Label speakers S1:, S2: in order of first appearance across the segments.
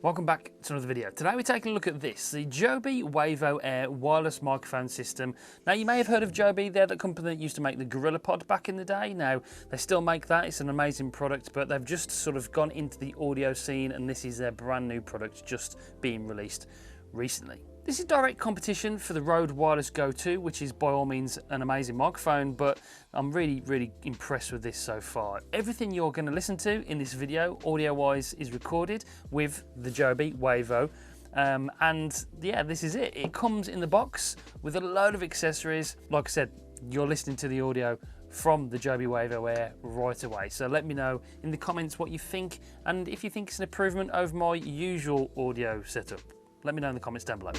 S1: Welcome back to another video. Today we're taking a look at this, the Joby Wavo Air wireless microphone system. Now you may have heard of Joby, they're the company that used to make the GorillaPod back in the day. Now they still make that, it's an amazing product, but they've just sort of gone into the audio scene and this is their brand new product just being released recently. This is direct competition for the Rode Wireless Go 2, which is by all means an amazing microphone, but I'm really impressed with this so far. Everything you're going to listen to in this video, audio-wise, is recorded with the Joby Wavo. And yeah, this is it. It comes in the box with a load of accessories. Like I said, you're listening to the audio from the Joby Wavo Air right away. So let me know in the comments what you think, and if you think it's an improvement over my usual audio setup. Let me know in the comments down below.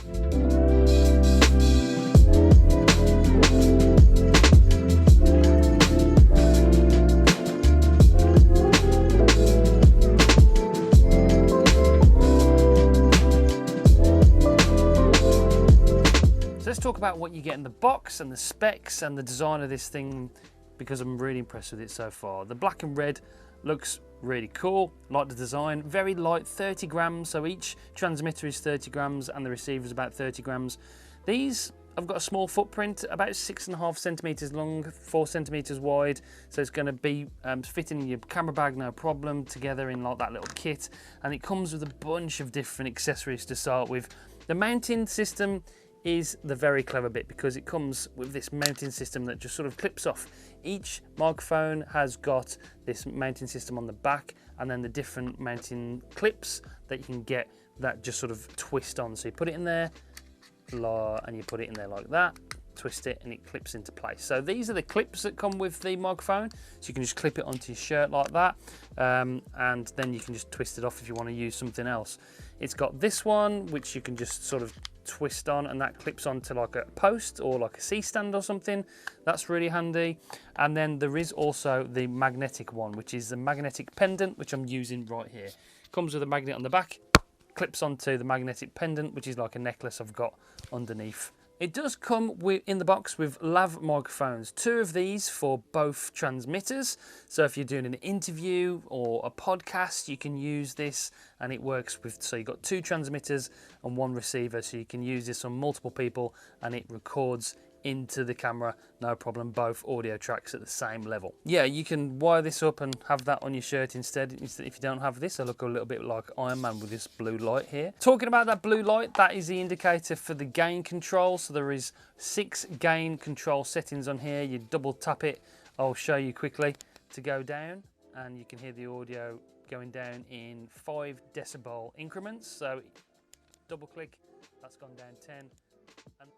S1: So let's talk about what you get in the box and the specs and the design of this thing, because I'm really impressed with it so far. The black and red looks really cool, like the design, very light, 30 grams, so each transmitter is 30 grams and the receiver is about 30 grams. These have got a small footprint, about 6.5 centimeters long, 4 centimeters wide, so it's going to be fitting in your camera bag no problem, together in like that little kit, and it comes with a bunch of different accessories to start with. The mounting system is the very clever bit, because it comes with this mounting system that just sort of clips off. Each microphone has got this mounting system on the back, and then the different mounting clips that you can get that just sort of twist on. So you put it in there, and you put it in there like that, twist it, and it clips into place. So these are the clips that come with the microphone, so you can just clip it onto your shirt like that, and then you can just twist it off if you want to use something else. It's got this one which you can just sort of twist on, and that clips onto like a post or like a C-stand or something. That's really handy. And then there is also the magnetic one, which is the magnetic pendant, which I'm using right here. Comes with a magnet on the back, clips onto the magnetic pendant, which is like a necklace I've got underneath. It does come in the box with lav microphones, 2 of these for both transmitters. So if you're doing an interview or a podcast, you can use this, and it works with, so you've got 2 transmitters and 1 receiver, so you can use this on multiple people and it records into the camera, no problem, both audio tracks at the same level. Yeah, you can wire this up and have that on your shirt instead. If you don't have this, I look a little bit like Iron Man with this blue light here. Talking about that blue light, that is the indicator for the gain control. So there is 6 gain control settings on here. You double tap it, I'll show you quickly, to go down, and you can hear the audio going down in 5 decibel increments. So double click, that's gone down 10. And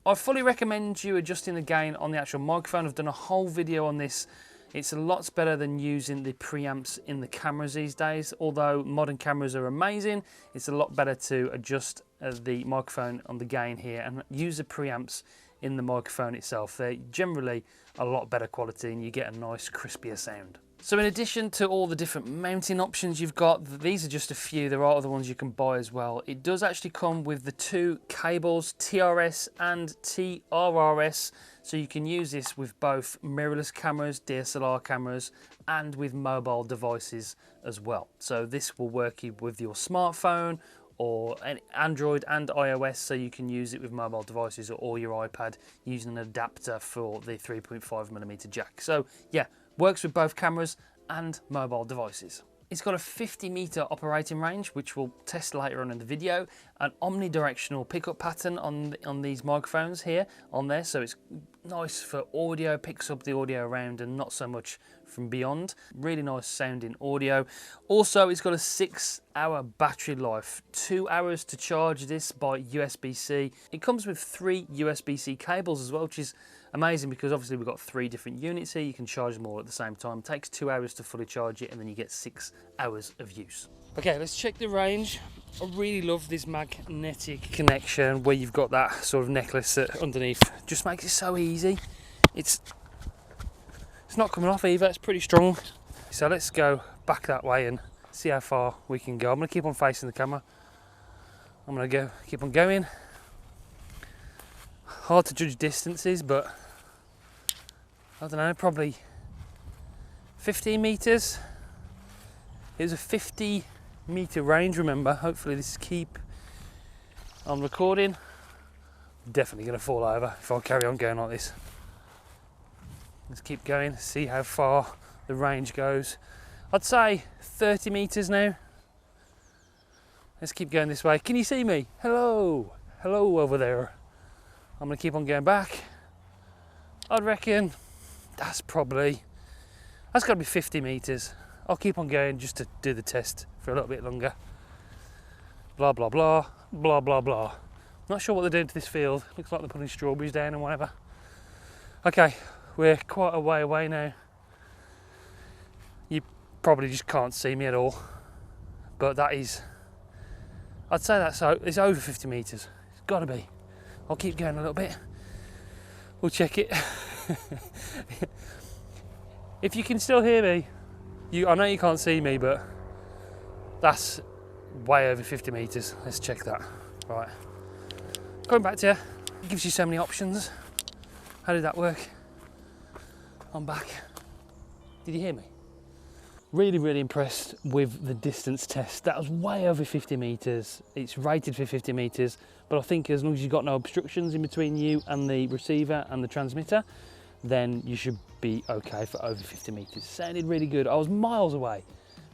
S1: I fully recommend you adjusting the gain on the actual microphone. I've done a whole video on this. It's a lot better than using the preamps in the cameras these days. Although modern cameras are amazing, it's a lot better to adjust the microphone on the gain here and use the preamps in the microphone itself. They're generally a lot better quality and you get a nice crispier sound. So in addition to all the different mounting options you've got, these are just a few, there are other ones you can buy as well. It does actually come with the 2 cables, TRS and TRRS, so you can use this with both mirrorless cameras, DSLR cameras, and with mobile devices as well. So this will work with your smartphone or Android and iOS, so you can use it with mobile devices or your iPad using an adapter for the 3.5mm jack. So yeah, works with both cameras and mobile devices. It's got a 50-meter operating range, which we'll test later on in the video, an omnidirectional pickup pattern on these microphones here on there, so it's nice for audio, picks up the audio around and not so much from beyond. Really nice sounding audio. Also, it's got a 6-hour battery life, 2 hours to charge this by USB-C. It comes with 3 USB-C cables as well, which is amazing because obviously we've got 3 different units here. You can charge them all at the same time. It takes 2 hours to fully charge it, and then you get 6 hours of use. Okay, let's check the range. I really love this magnetic connection where you've got that sort of necklace underneath. Just makes it so easy. It's not coming off either, it's pretty strong. So let's go back that way and see how far we can go. I'm gonna keep on facing the camera. I'm gonna keep on going. Hard to judge distances, but I don't know, probably 15 meters. It was a 50-meter range, remember. Hopefully this keep on recording. Definitely gonna fall over if I carry on going like this. Let's keep going, see how far the range goes. I'd say 30 meters now. Let's keep going this way. Can you see me? Hello, hello over there. I'm gonna keep on going back. I'd reckon that's gotta be 50 meters. I'll keep on going just to do the test for a little bit longer. Blah, blah, blah, blah, blah, blah. Not sure what they're doing to this field. Looks like they're putting strawberries down and whatever. Okay, we're quite a way away now. You probably just can't see me at all. But that is, I'd say it's over 50 meters. It's gotta be. I'll keep going a little bit. We'll check it. If you can still hear me, I know you can't see me, but that's way over 50 meters. Let's check that. Right. Going back to you. It gives you so many options. How did that work? I'm back. Did you hear me? Really, really impressed with the distance test. That was way over 50 meters. It's rated for 50 meters, but I think as long as you've got no obstructions in between you and the receiver and the transmitter, then you should be okay for over 50 meters. Sounded really good. I was miles away.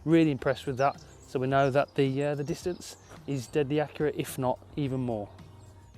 S1: Really impressed with that. So we know that the distance is deadly accurate, if not even more.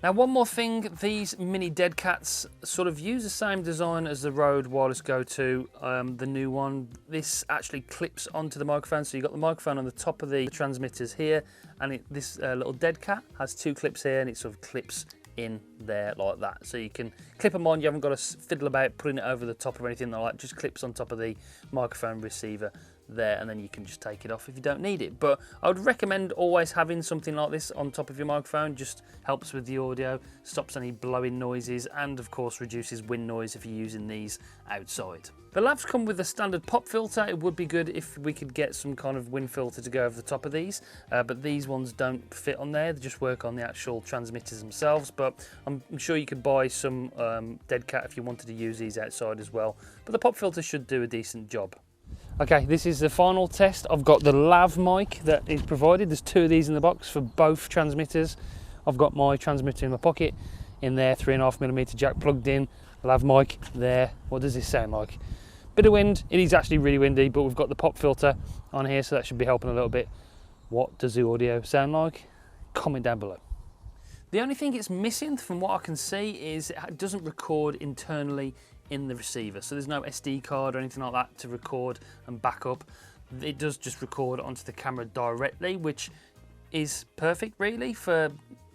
S1: Now, one more thing, these mini dead cats sort of use the same design as the Rode Wireless Go 2, the new one. This actually clips onto the microphone, so you've got the microphone on the top of the transmitters here, and this little dead cat has two clips here, and it sort of clips in there like that. So you can clip them on, you haven't got to fiddle about putting it over the top or anything like that, just clips on top of the microphone receiver there, and then you can just take it off if you don't need it. But I would recommend always having something like this on top of your microphone. Just helps with the audio, stops any blowing noises, and of course reduces wind noise if you're using these outside. The lavs come with a standard pop filter. It would be good if we could get some kind of wind filter to go over the top of these, but these ones don't fit on there. They just work on the actual transmitters themselves, but I'm sure you could buy some dead cat if you wanted to use these outside as well. But the pop filter should do a decent job. Okay, this is the final test. I've got the lav mic that is provided. There's two of these in the box for both transmitters. I've got my transmitter in my pocket in there, 3.5mm jack plugged in, lav mic there. What does this sound like? Bit of wind. It is actually really windy, but we've got the pop filter on here, so that should be helping a little bit. What does the audio sound like? Comment down below. The only thing it's missing from what I can see is it doesn't record internally in the receiver, so there's no SD card or anything like that to record and back up. It does just record onto the camera directly, which is perfect really for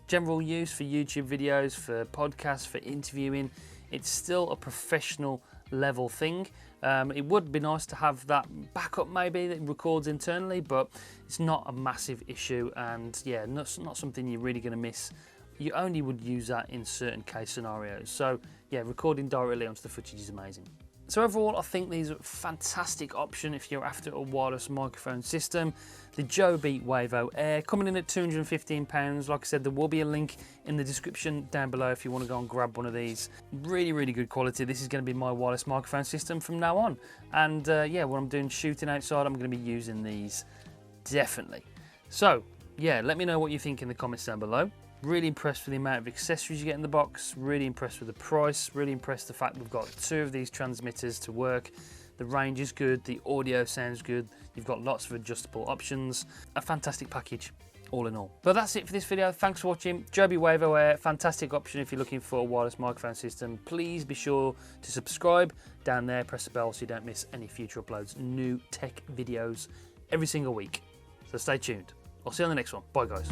S1: general use, for YouTube videos, for podcasts, for interviewing. It's still a professional level thing. It would be nice to have that backup maybe that records internally, but it's not a massive issue, and yeah, not something you're really going to miss. You only would use that in certain case scenarios. So yeah, recording directly onto the footage is amazing. So overall, I think these are a fantastic option if you're after a wireless microphone system. The Joby Wavo Air coming in at £215. Like I said, there will be a link in the description down below if you want to go and grab one of these. Really, really good quality. This is going to be my wireless microphone system from now on. And yeah, when I'm doing shooting outside, I'm going to be using these, definitely. So yeah, let me know what you think in the comments down below. Really impressed with the amount of accessories you get in the box, really impressed with the price, really impressed the fact we've got two of these transmitters to work. The range is good, the audio sounds good, you've got lots of adjustable options. A fantastic package, all in all. But that's it for this video. Thanks for watching. Joby Wavo Air, fantastic option if you're looking for a wireless microphone system. Please be sure to subscribe down there, press the bell so you don't miss any future uploads. New tech videos every single week. So stay tuned. I'll see you on the next one. Bye guys.